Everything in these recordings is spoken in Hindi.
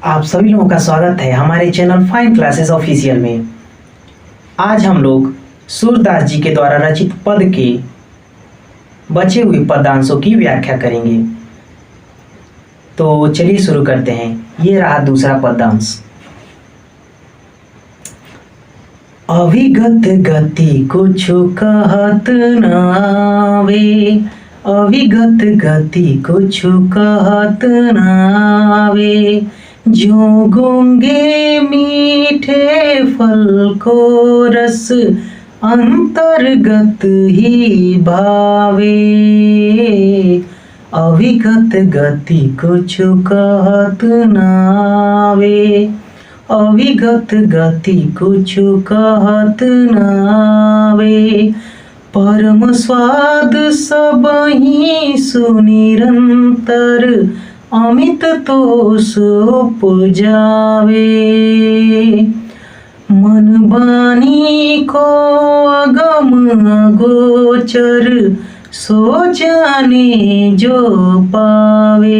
आप सभी लोगों का स्वागत है हमारे चैनल फाइन क्लासेस ऑफिशियल में। आज हम लोग सूरदास जी के द्वारा रचित पद के बचे हुए पदांशों की व्याख्या करेंगे। तो चलिए शुरू करते हैं। ये रहा दूसरा पदांश। अविगत गति कुछ कहत न आवे, अविगत गति कुछ कहत न आवे, जो गूंगे मीठे फल को रस अंतर्गत ही भावे, अविगत गति कुछ कहत न आवे, अविगत गति कुछ कहत न आवे, परम स्वाद सबहि सुनिरंतर अमित तोष उपजावे, मन बानी को अगम अगोचर सो जाने जो पावे,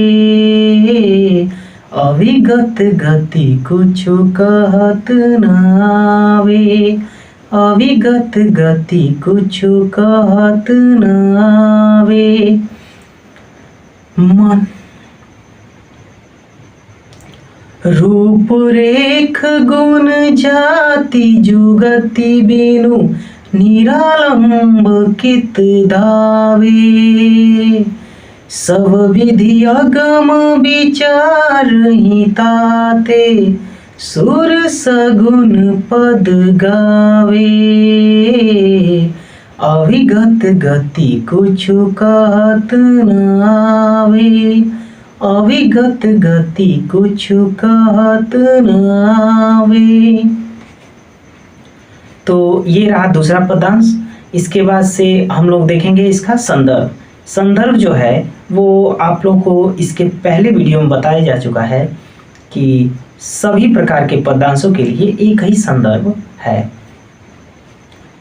अविगत गति कुछ कहत न आवे, अविगत गति कुछ कहत न आवे। मन रूप रेख गुण जाति जुगति बिनु निरालंब कित धावे, सब विधि अगम विचार ही ताते सुर सगुन पद गावे, अविगत गति कुछ कहत न आवे, अविगत गति कुछ कहत न आवे। तो ये रहा दूसरा पदांश। इसके बाद से हम लोग देखेंगे इसका संदर्भ। संदर्भ जो है वो आप लोगों को इसके पहले वीडियो में बताया जा चुका है कि सभी प्रकार के पदांशों के लिए एक ही संदर्भ है।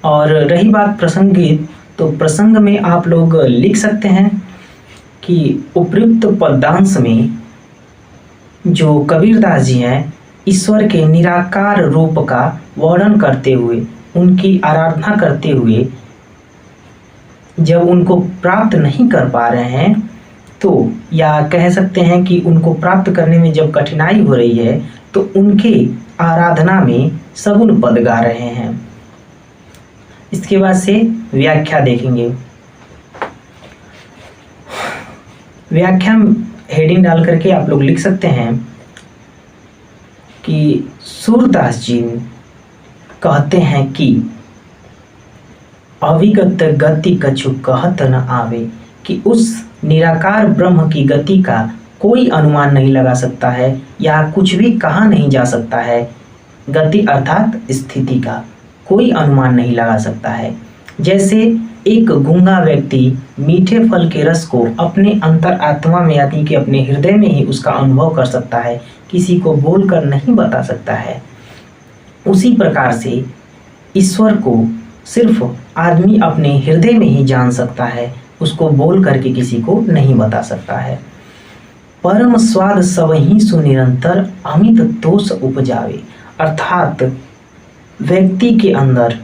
और रही बात प्रसंगित, तो प्रसंग में आप लोग लिख सकते हैं कि उपयुक्त पदांश में जो कबीरदास जी हैं, ईश्वर के निराकार रूप का वर्णन करते हुए, उनकी आराधना करते हुए जब उनको प्राप्त नहीं कर पा रहे हैं, तो या कह सकते हैं कि उनको प्राप्त करने में जब कठिनाई हो रही है, तो उनके आराधना में सगुन पद गा रहे हैं। इसके बाद से व्याख्या देखेंगे। व्याख्या हेडिंग डाल करके आप लोग लिख सकते हैं कि सूरदास जी कहते हैं कि अविगत गति कछु कहत न आवे, कि उस निराकार ब्रह्म की गति का कोई अनुमान नहीं लगा सकता है या कुछ भी कहा नहीं जा सकता है। गति अर्थात स्थिति का कोई अनुमान नहीं लगा सकता है। जैसे एक गूंगा व्यक्ति मीठे फल के रस को अपने अंतर आत्मा में यानी कि अपने हृदय में ही उसका अनुभव कर सकता है, किसी को बोलकर नहीं बता सकता है, उसी प्रकार से ईश्वर को सिर्फ आदमी अपने हृदय में ही जान सकता है, उसको बोल करके किसी को नहीं बता सकता है। परम स्वाद सबहि सुनिरंतर अमित तोष उपजावे, अर्थात व्यक्ति के अंदर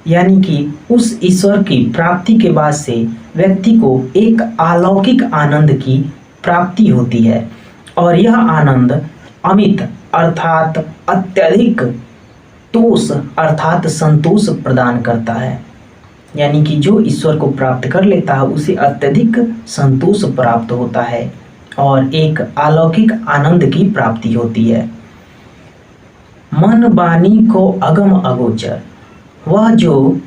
यानी कि उस ईश्वर की प्राप्ति के बाद से व्यक्ति को एक अलौकिक आनंद की प्राप्ति होती है, और यह आनंद अमित अर्थात अत्यधिक, तोष अर्थात संतोष प्रदान करता है। यानी कि जो ईश्वर को प्राप्त कर लेता है उसे अत्यधिक संतोष प्राप्त होता है और एक अलौकिक आनंद की प्राप्ति होती है। मन बानी को अगम अगोचर, वह जो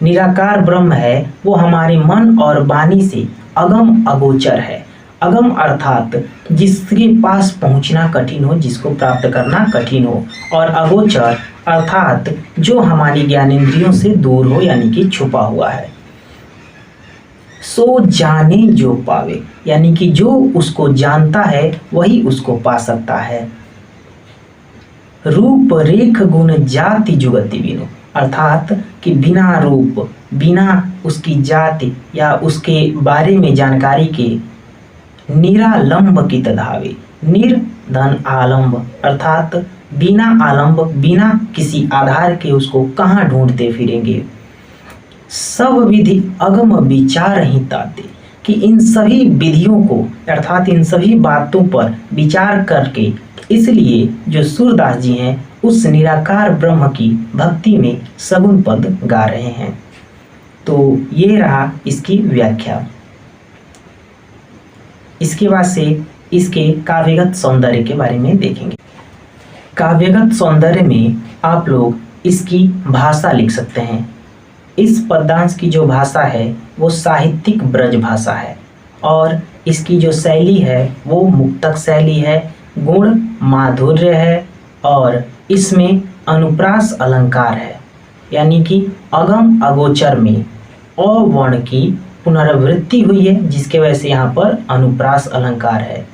निराकार ब्रह्म है वो हमारे मन और वाणी से अगम अगोचर है। अगम अर्थात जिसके पास पहुंचना कठिन हो, जिसको प्राप्त करना कठिन हो, और अगोचर अर्थात जो हमारी ज्ञानेंद्रियों से दूर हो यानी कि छुपा हुआ है। सो जाने जो पावे, यानी कि जो उसको जानता है वही उसको पा सकता है। रूप रेख गुण जाति जुगति बिनु, अर्थात कि बिना रूप बिना उसकी जाति या उसके बारे में जानकारी के निरालंब की तधावे, निर धन आलंब अर्थात बिना आलंब, बिना किसी आधार के उसको कहाँ ढूंढते फिरेंगे। सब विधि अगम विचार ही ताते, कि इन सभी विधियों को अर्थात इन सभी बातों पर विचार करके इसलिए जो सूरदास जी हैं उस निराकार ब्रह्म की भक्ति में सगुण पद गा रहे हैं। तो ये रहा इसकी व्याख्या। इसके बाद से इसके काव्यगत सौंदर्य के बारे में देखेंगे। काव्यगत सौंदर्य में आप लोग इसकी भाषा लिख सकते हैं। इस पद्यांश की जो भाषा है वो साहित्यिक ब्रज भाषा है और इसकी जो शैली है वो मुक्तक शैली है, गुण माधुर्य है और इसमें अनुप्रास अलंकार है, यानी कि अगम अगोचर में अवर्ण की पुनरावृत्ति हुई है जिसके वजह से यहाँ पर अनुप्रास अलंकार है।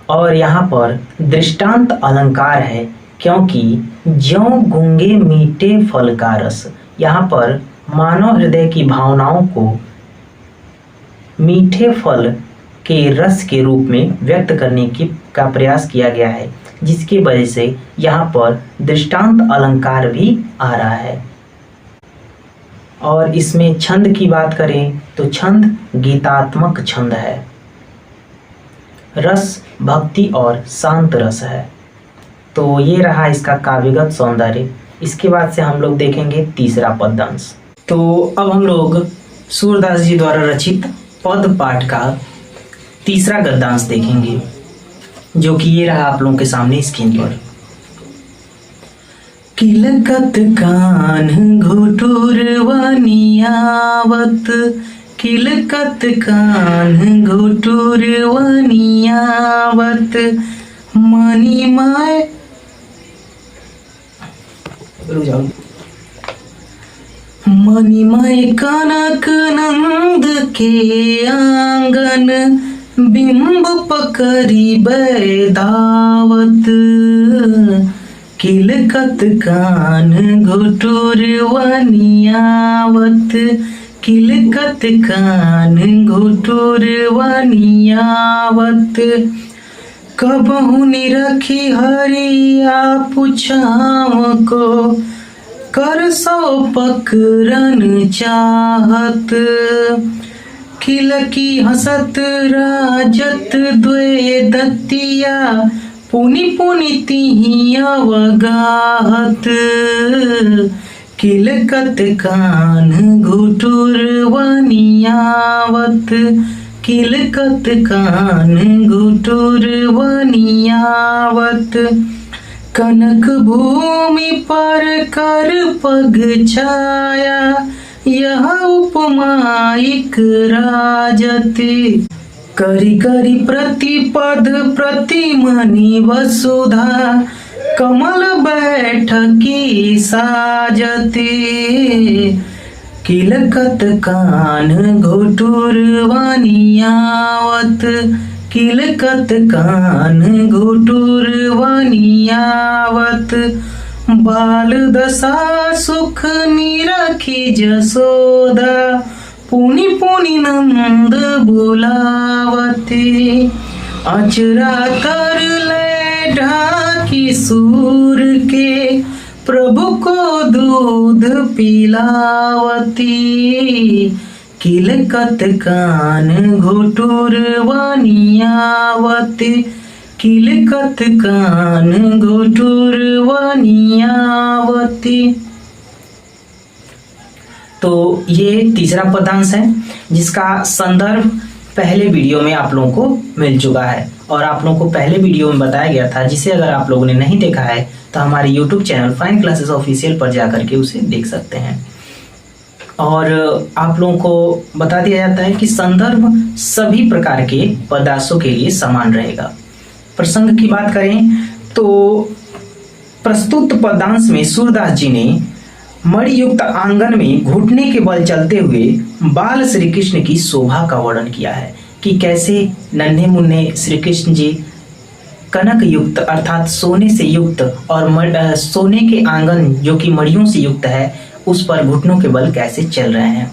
और यहाँ पर दृष्टांत अलंकार है, क्योंकि ज्यों गूंगे मीठे फल का रस, यहाँ पर मानव हृदय की भावनाओं को मीठे फल के रस के रूप में व्यक्त करने का प्रयास किया गया है, जिसकी वजह से यहाँ पर दृष्टांत अलंकार भी आ रहा है। और इसमें छंद की बात करें तो छंद गीतात्मक छंद है, रस भक्ति और शांत रस है। तो ये रहा इसका काव्यगत सौंदर्य। इसके बाद से हम लोग देखेंगे तीसरा पद्यांश। तो अब हम लोग सूरदास जी द्वारा रचित पद पाठ का तीसरा गद्यांश देखेंगे, जो कि ये रहा आप लोगों के सामने स्क्रीन पर। किलकत कान घुटुर वनियावत, किलकत कान घुटुर वनियावत, मणिमय मणिमय कनक नंद के आंगन, बिंब पकड़ी बैदावत, किलकत कान घुटुर वनियावत, किलकत कान घुटुर वनियावत, कबहु निरखी हरिया पुछाम को, कर सो पकरन चाहत, खिलकी हसत राजत द्वे दत्तिया, पुनि पुनि तिहि अवगाहत, किलकत कान घुटुर वनियावत, किलकत कान घुटुर वनियावत, कनक भूमि पर कर पग छाया, यह उपमाइक राजति, करी करी प्रतिपद प्रतिमनि वसुधा, कमल बैठकी साजती, किलकत कान घुटुर वनियावत, किलकत कान घुटुर वनियावत, बाल दशा सुख निरखी जसोदा, पुनि पुनि नंद बुलावती, अचरा कर ले ढाकी सूर के, प्रभु को दूध पिलावती, किलकत कान घुटुर वनियावत, किलकत कान घुटुर वनियावत। तो ये तीसरा पद्यांश है जिसका संदर्भ पहले वीडियो में आप लोगों को मिल चुका है और आप लोगों को पहले वीडियो में बताया गया था, जिसे अगर आप लोगों ने नहीं देखा है तो हमारे YouTube channel fine classes official पर जाकर के उसे देख सकते हैं। और आप लोगों को बता दिया जाता है कि संदर्भ सभी प्रकार के पद्यांशों के लिए समान रहेगा। प्रसंग की बात करें तो प्रस्तुत पदांश में सूरदास जी ने मणियुक्त आंगन में घुटने के बल चलते हुए बाल श्री कृष्ण की शोभा का वर्णन किया है कि कैसे नन्हे मुन्ने श्री कृष्ण जी कनक युक्त अर्थात सोने से युक्त और सोने के आंगन जो कि मणियों से युक्त है उस पर घुटनों के बल कैसे चल रहे हैं।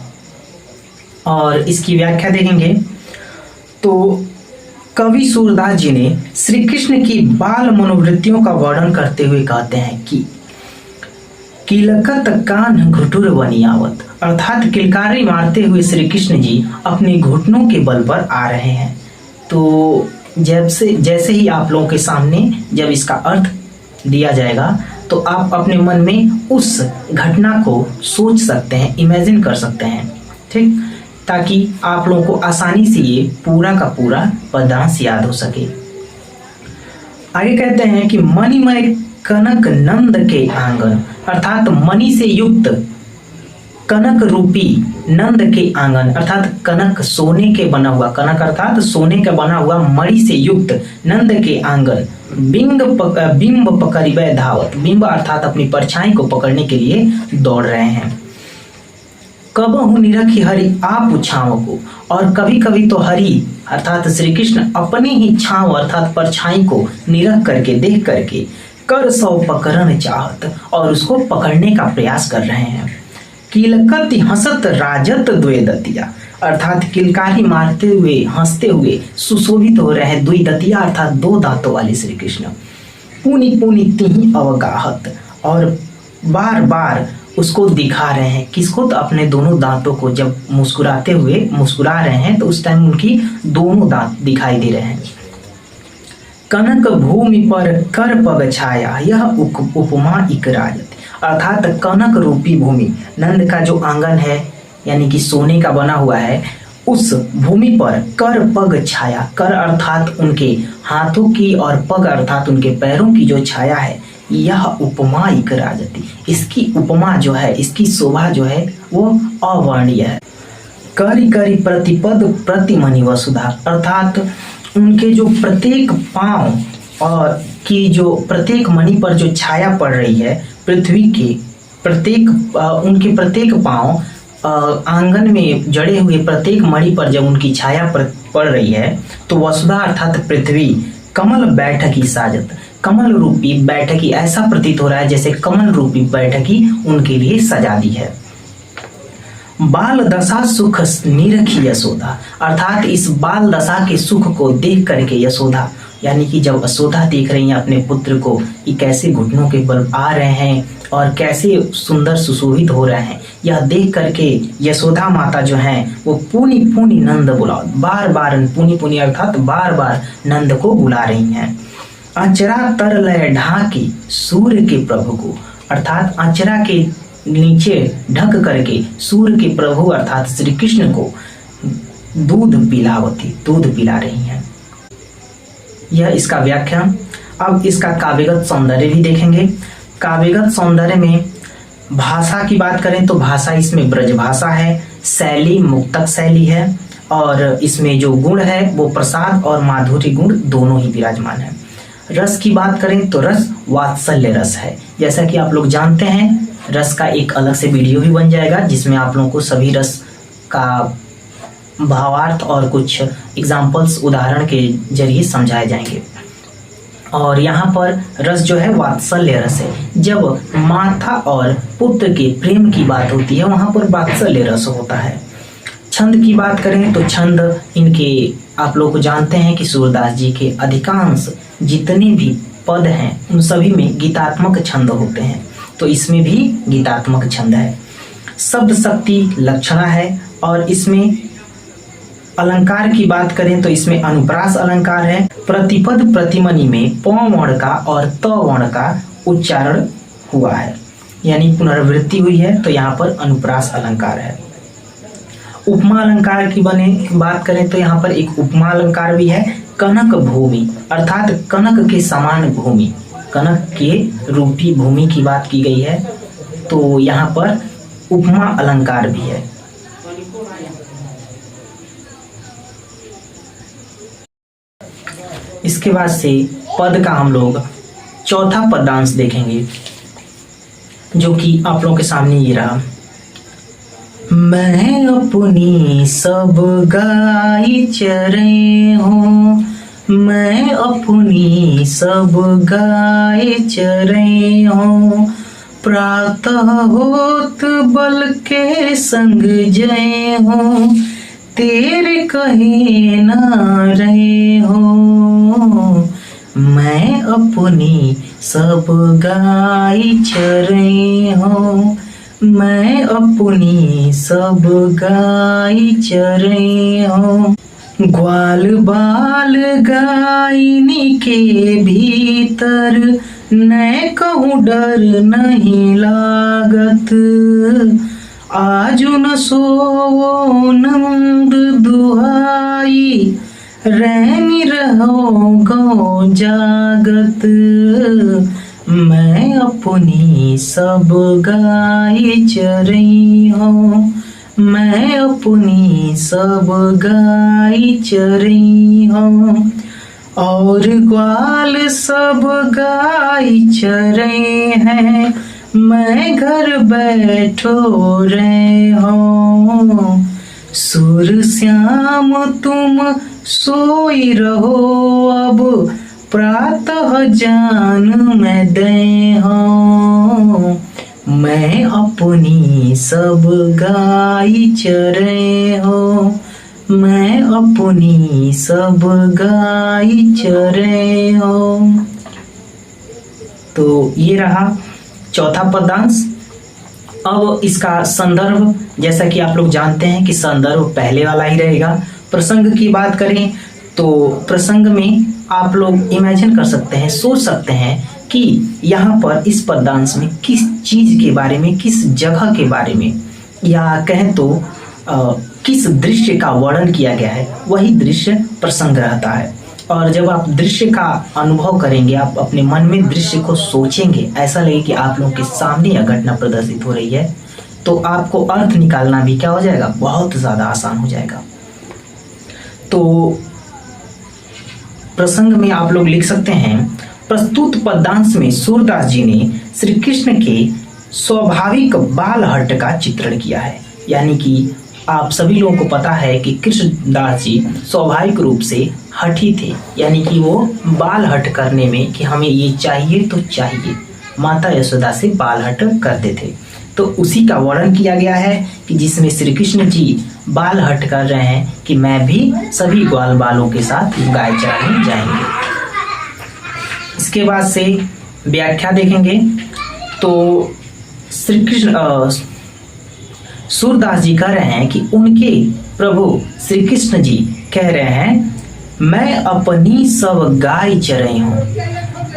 और इसकी व्याख्या देखेंगे तो कवि सूरदास जी ने श्री कृष्ण की बाल मनोवृत्तियों का वर्णन करते हुए कहते हैं कि किलकत कान घुटुर बनियावत, अर्थात किलकारी मारते हुए श्री कृष्ण जी अपने घुटनों के बल पर आ रहे हैं। तो जैसे ही आप लोगों के सामने जब इसका अर्थ दिया जाएगा तो आप अपने मन में उस घटना को सोच सकते हैं, इमेजिन कर सकते हैं, ठीक, ताकि आप लोगों को आसानी से ये पूरा का पूरा पदांश याद हो सके। आगे कहते हैं कि मणिमय कनक नंद के आंगन, अर्थात मणि से युक्त कनक रूपी नंद के आंगन, अर्थात कनक सोने के बना हुआ, कनक अर्थात सोने का बना हुआ मणि से युक्त नंद के आंगन बिंब पकड़िबे धावत, बिंब अर्थात अपनी परछाई को पकड़ने के लिए दौड़ रहे हैं। कबहु निरखी हरि आप छांव को, और कभी कभी तो हरि अर्थात श्री कृष्ण अपने ही छांव अर्थात परछाई को निरख करके देख करके कर सौ पकड़न चाहत और उसको पकड़ने का प्रयास कर रहे हैं। किलकत हंसत राजत द्वैदतिया, अर्थात किलकारी मारते हुए हंसते हुए सुशोभित हो रहे हैं द्विदतिया अर्थात दो दांतों वाले श्री कृष्ण। पुनि पुनि तिहि अवगाहत, और बार बार उसको दिखा रहे हैं, किसको, तो अपने दोनों दांतों को। जब मुस्कुराते हुए मुस्कुरा रहे हैं तो उस टाइम उनकी दोनों दांत दिखाई दे रहे हैं। कनक भूमि पर कर पग छाया यह उपमा इक राजत, अर्थात कनक रूपी भूमि, नंद का जो आंगन है यानी कि सोने का बना हुआ है, उस भूमि पर कर पग छाया, कर अर्थात उनके हाथों की और पग अर्थात उनके पैरों की जो छाया है, यह उपमा इक राजती, इसकी उपमा जो है, इसकी शोभा जो है वो अवर्णीय है। करी करी प्रतिपद प्रतिमणि वसुधा, अर्थात उनके जो प्रत्येक पांव और की जो प्रत्येक मणि पर जो छाया पड़ रही है, पृथ्वी के प्रत्येक उनके प्रत्येक पांव आंगन में जड़े हुए प्रत्येक मणि पर जब उनकी छाया पड़ रही है तो वसुधा अर्थात पृथ्वी कमल बैठकी साजत, कमल रूपी बैठकी, ऐसा प्रतीत हो रहा है जैसे कमल रूपी बैठकी उनके लिए सजा दी है। बाल दशा सुख निरखी यशोदा, अर्थात इस बाल दशा के सुख को देख करके यशोदा यानी कि जब यशोदा देख रही हैं अपने पुत्र को कि कैसे घुटनों के बल आ रहे हैं और कैसे सुंदर सुशोभित हो रहे हैं, यह देख करके यशोदा माता जो हैं वो पुनि पुनि नंद बुलाओ, बार बार पुनि पुनि अर्थात बार बार नंद को बुला रही हैं। अचरा तर लय ढाकी सूर्य के प्रभु को, अर्थात अचरा के नीचे ढक करके सूर्य के प्रभु अर्थात श्री कृष्ण को दूध पिला रही हैं। यह इसका व्याख्यान। अब इसका काव्यगत सौंदर्य भी देखेंगे। काव्यगत सौंदर्य में भाषा की बात करें तो भाषा इसमें ब्रज भाषा है, शैली मुक्तक शैली है, और इसमें जो गुण है वो प्रसाद और माधुर्य गुण दोनों ही विराजमान है। रस की बात करें तो रस वात्सल्य रस है, जैसा कि आप लोग जानते हैं। रस का एक अलग से वीडियो भी बन जाएगा जिसमें आप लोगों को सभी रस का भावार्थ और कुछ एग्जाम्पल्स उदाहरण के जरिए समझाए जाएंगे। और यहाँ पर रस जो है वात्सल्य रस है। जब माता और पुत्र के प्रेम की बात होती है वहाँ पर वात्सल्य रस होता है। छंद की बात करें तो छंद इनके आप लोग को जानते हैं कि सूरदास जी के अधिकांश जितने भी पद हैं उन सभी में गीतात्मक छंद होते हैं, तो इसमें भी गीतात्मक छंद है। शब्द शक्ति लक्षणा है, और इसमें अलंकार की बात करें तो इसमें अनुप्रास अलंकार है। प्रतिपद प्रतिमणि में प वर्ण का और त वर्ण का उच्चारण हुआ है, यानी पुनरावृत्ति हुई है, तो यहाँ पर अनुप्रास अलंकार है। उपमा अलंकार की बात करें तो यहाँ पर एक उपमा अलंकार भी है। कनक भूमि अर्थात कनक के समान भूमि, कनक के रूपी भूमि की बात की गई है, तो यहाँ पर उपमा अलंकार भी है। इसके बाद से पद का हम लोग चौथा पदांश देखेंगे, जो कि आप लोगों के सामने ये रहा। मैं अपनी सब गाय चरे हूँ, मैं अपनी सब गाय चरे हूँ, प्रातः होत बल के संग जय हूँ, तेरे कहे न रहे हो। मैं अपनी सब गाय चरे हूँ, मैं अपनी सब गाय चरे हूँ, ग्वाल बाल गायनी के भीतर, न कहूँ डर नहीं लागत, आजु न सोवो नंद दुहाई, रहनी रहो गौ जागत, मैं अपनी सब गाय चरी हूँ, मैं अपनी सब गाय चरी हूँ, और ग्वाल सब गाय चरे हैं, मैं घर बैठो रहे हो। सुर श्याम तुम सोई रहो अब, प्रातः जान मैं दे हो। मैं अपनी सब गाय चरे हो, मैं अपनी सब गाय चरे हो। तो ये रहा चौथा पदांश। अब इसका संदर्भ, जैसा कि आप लोग जानते हैं कि संदर्भ पहले वाला ही रहेगा। प्रसंग की बात करें तो प्रसंग में आप लोग इमेजिन कर सकते हैं, सोच सकते हैं कि यहाँ पर इस पदांश में किस चीज के बारे में, किस जगह के बारे में, या कहें तो किस दृश्य का वर्णन किया गया है, वही दृश्य प्रसंग रहता है। और जब आप दृश्य का अनुभव करेंगे, आप अपने मन में दृश्य को सोचेंगे, ऐसा लगे कि आप लोगों के सामने यह घटना प्रदर्शित हो रही है, तो आपको अर्थ निकालना भी क्या हो जाएगा, बहुत ज्यादा आसान हो जाएगा। तो प्रसंग में आप लोग लिख सकते हैं, प्रस्तुत पदांश में सूरदास जी ने श्री कृष्ण के स्वाभाविक बाल हट का चित्रण किया है। यानी कि आप सभी लोगों को पता है कि कृष्णदास जी स्वाभाविक रूप से हठी थे, यानी कि वो बाल हट करने में कि हमें ये चाहिए तो चाहिए, माता यशोदा से बाल हट करते थे। तो उसी का वर्णन किया गया है कि जिसमें श्री कृष्ण जी बाल हट कर रहे हैं कि मैं भी सभी ग्वाल बालों के साथ गाय चराने जाएंगे। इसके बाद से व्याख्या देखेंगे तो श्री कृष्ण सूरदास जी कह रहे हैं कि उनके प्रभु श्री कृष्ण जी कह रहे हैं, मैं अपनी सब गाय चराई हूँ,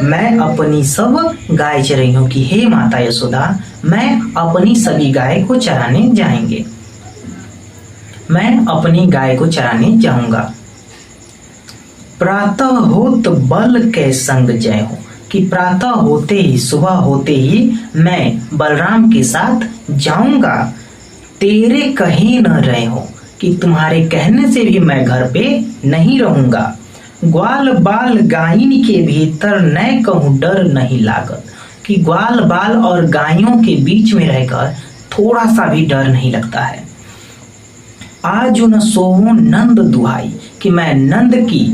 मैं अपनी सब गाय चराई हूँ कि हे माता यशोदा, मैं अपनी सभी गाय को चराने जाएंगे, मैं अपनी गाय को चराने जाऊंगा। प्रातः होत बल के संग जय हूँ कि प्रातः होते ही, सुबह होते ही मैं बलराम के साथ जाऊंगा। तेरे कहीं न रहे हो कि तुम्हारे कहने से भी मैं घर पे नहीं रहूंगा। ग्वाल बाल गायन के भीतर न कहूँ डर नहीं लागत कि ग्वाल बाल और गायों के बीच में रहकर थोड़ा सा भी डर नहीं लगता है। आज न सोवो नंद दुहाई कि मैं नंद की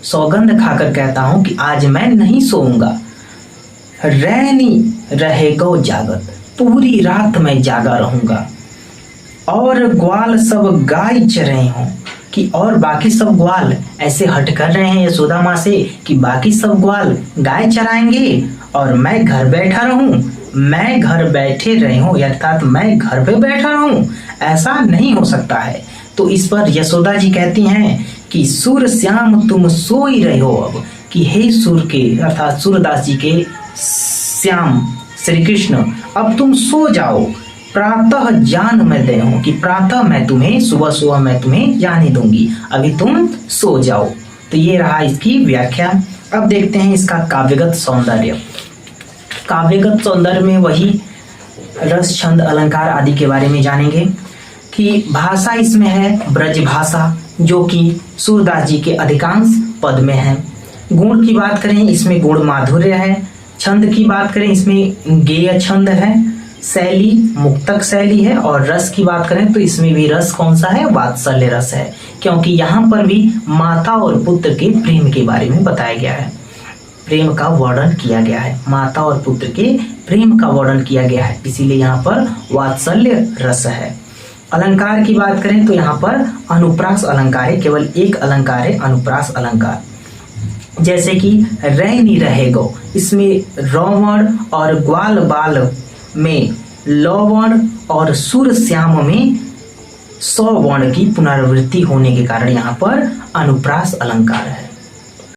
सौगंध खाकर कहता हूं कि आज मैं नहीं सोऊंगा। रहनी रहेगो जागत, पूरी रात मैं जागा रहूंगा। और ग्वाल सब गाय चरे हूं कि और बाकी सब ग्वाल ऐसे हट कर रहे हैं यशोदा माँ से कि बाकी सब ग्वाल गाय चराएंगे और मैं घर बैठा रहूं, मैं घर बैठे रहे हूं, अर्थात मैं घर पे बैठा रहूं, ऐसा नहीं हो सकता है। तो इस पर यशोदा जी कहती हैं कि सूर श्याम तुम सोई रहे हो अब, कि हे सूर के अर्थात सूरदास जी के श्याम श्री कृष्ण, अब तुम सो जाओ। प्रातः जान मैं दे हूं कि प्रातः मैं तुम्हें, सुबह सुबह मैं तुम्हें जाने दूंगी, अभी तुम सो जाओ। तो ये रहा इसकी व्याख्या। अब देखते हैं इसका काव्यगत सौंदर्य। काव्यगत सौंदर्य में वही रस, छंद, अलंकार आदि के बारे में जानेंगे कि भाषा इसमें है ब्रज भाषा, जो कि सूरदास जी के अधिकांश पद में है। गुण की बात करें, इसमें गुण माधुर्य है, छंद की बात करें, इसमें गेय छंद है, शैली मुक्तक शैली है, और रस की बात करें तो इसमें भी रस कौन सा है, वात्सल्य रस है, क्योंकि यहाँ पर भी माता और पुत्र के प्रेम के बारे में बताया गया है, प्रेम का वर्णन किया गया है, माता और पुत्र के प्रेम का वर्णन किया गया है, इसीलिए यहाँ पर वात्सल्य रस है। अलंकार की बात करें तो यहाँ पर अनुप्रास अलंकार है, केवल एक अलंकार है अनुप्रास अलंकार, जैसे कि रहनी रहेगो, इसमें रौवण और ग्वाल बाल में लौवर्ण और सुर श्याम में सौ वर्ण की पुनरावृत्ति होने के कारण यहाँ पर अनुप्रास अलंकार है।